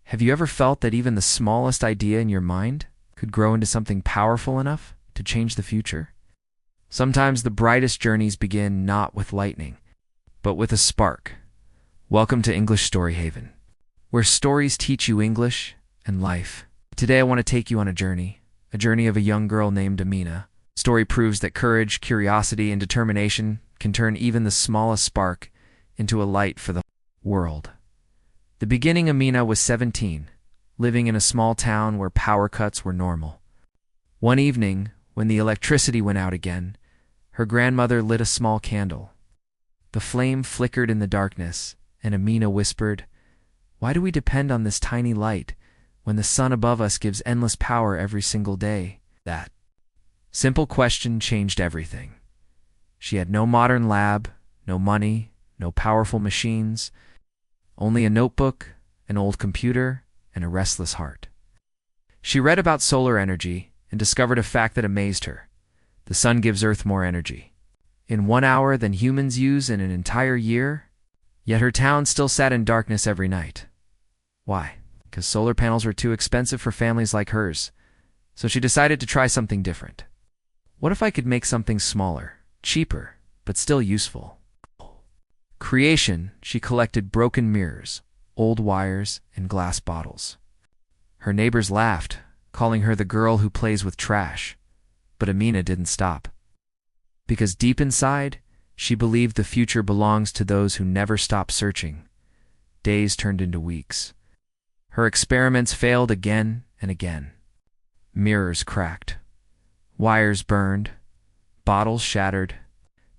Have you ever felt that even the smallest idea in your mind could grow into something powerful enough to change the future? Sometimes the brightest journeys begin not with lightning, but with a spark. Welcome to English Story Haven, where stories teach you English and life. Today I want to take you on a journey of a young girl named Amina. The story proves that courage, curiosity, and determination can turn even the smallest spark into a light for the world. The beginning, Amina was 17, living in a small town where power cuts were normal. One evening, when the electricity went out again, her grandmother lit a small candle. The flame flickered in the darkness, and Amina whispered, "Why do we depend on this tiny light when the sun above us gives endless power every single day?" That simple question changed everything. She had no modern lab, no money, no powerful machines, only a notebook, an old computer, and a restless heart. She read about solar energy and discovered a fact that amazed her. The sun gives Earth more energy in 1 hour than humans use in an entire year, yet her town still sat in darkness every night. Why? Because solar panels were too expensive for families like hers. So she decided to try something different. What if I could make something smaller, cheaper, but still useful? Creation, she collected broken mirrors, old wires, and glass bottles. Her neighbors laughed, calling her the girl who plays with trash. But Amina didn't stop. Because deep inside, she believed the future belongs to those who never stop searching. Days turned into weeks. Her experiments failed again and again. Mirrors cracked. Wires burned. Bottles shattered.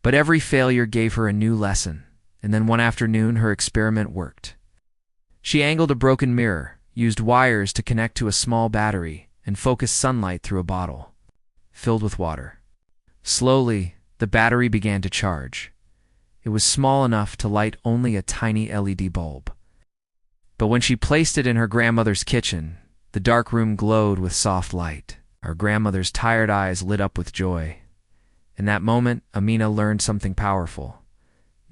But every failure gave her a new lesson. And then one afternoon, her experiment worked. She angled a broken mirror, used wires to connect to a small battery, and focused sunlight through a bottle filled with water. Slowly, the battery began to charge. It was small enough to light only a tiny LED bulb. But when she placed it in her grandmother's kitchen, the dark room glowed with soft light. Her grandmother's tired eyes lit up with joy. In that moment, Amina learned something powerful.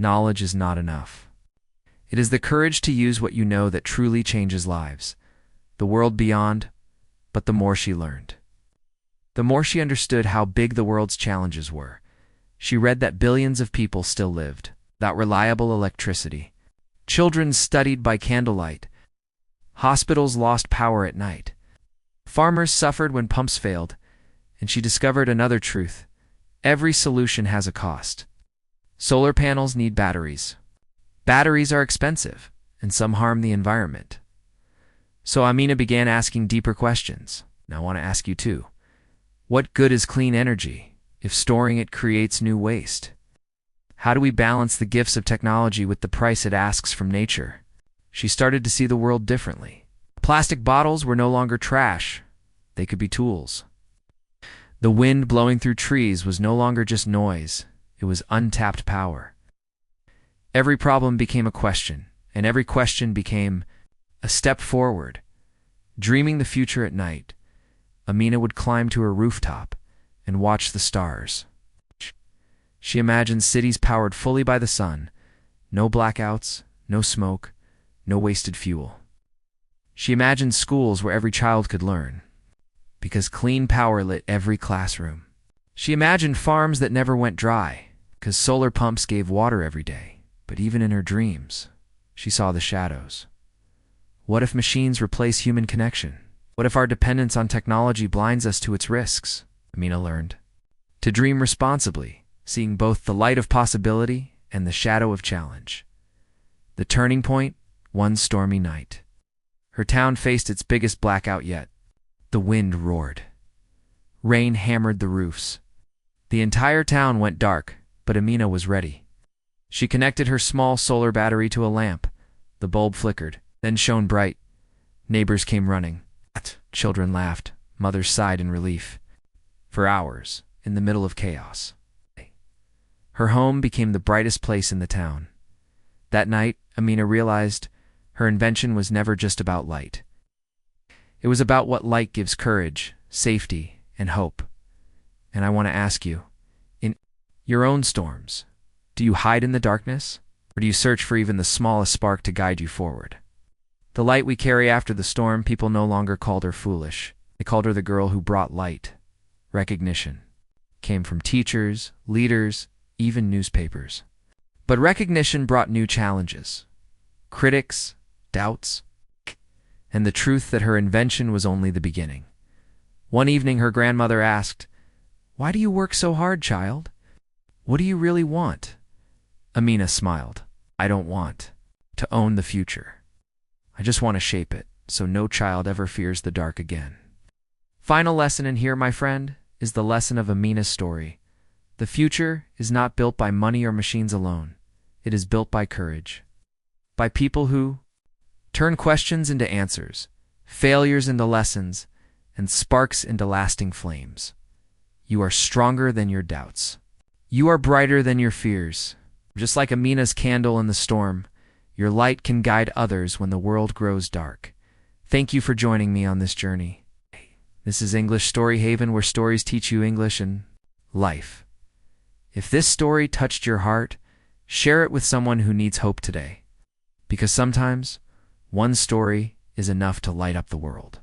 Knowledge is not enough. It is the courage to use what you know that truly changes lives. The world beyond, but the more she learned, the more she understood how big the world's challenges were. She read that billions of people still lived without reliable electricity. Children studied by candlelight. Hospitals lost power at night. Farmers suffered when pumps failed. And she discovered another truth. Every solution has a cost. Solar panels need batteries. Batteries are expensive, and some harm the environment. So Amina began asking deeper questions. Now I want to ask you too. What good is clean energy if storing it creates new waste? How do we balance the gifts of technology with the price it asks from nature? She started to see the world differently. Plastic bottles were no longer trash. They could be tools. The wind blowing through trees was no longer just noise. It was untapped power. Every problem became a question, and every question became a step forward. Dreaming the future at night, Amina would climb to her rooftop and watch the stars. She imagined cities powered fully by the sun, no blackouts, no smoke, no wasted fuel. She imagined schools where every child could learn, because clean power lit every classroom. She imagined farms that never went dry, because solar pumps gave water every day. But even in her dreams, she saw the shadows. What if machines replace human connection? What if our dependence on technology blinds us to its risks? Amina learned to dream responsibly, seeing both the light of possibility and the shadow of challenge. The turning point, one stormy night. Her town faced its biggest blackout yet. The wind roared. Rain hammered the roofs. The entire town went dark, but Amina was ready. She connected her small solar battery to a lamp. The bulb flickered, then shone bright. Neighbors came running. Children laughed. Mothers sighed in relief. For hours, in the middle of chaos, her home became the brightest place in the town. That night, Amina realized her invention was never just about light. It was about what light gives: courage, safety, and hope. And I want to ask you, in your own storms, do you hide in the darkness, or do you search for even the smallest spark to guide you forward? The light we carry after the storm, people no longer called her foolish. They called her the girl who brought light. Recognition came from teachers, leaders, even newspapers. But recognition brought new challenges. Critics, doubts, and the truth that her invention was only the beginning. One evening her grandmother asked, "Why do you work so hard, child? What do you really want?" Amina smiled. "I don't want to own the future. I just want to shape it so no child ever fears the dark again." Final lesson in here, my friend, is the lesson of Amina's story. The future is not built by money or machines alone. It is built by courage. By people who turn questions into answers, failures into lessons, and sparks into lasting flames. You are stronger than your doubts. You are brighter than your fears. Just like Amina's candle in the storm, your light can guide others when the world grows dark. Thank you for joining me on this journey. This is English Story Haven, where stories teach you English and life. If this story touched your heart, share it with someone who needs hope today. Because sometimes, one story is enough to light up the world.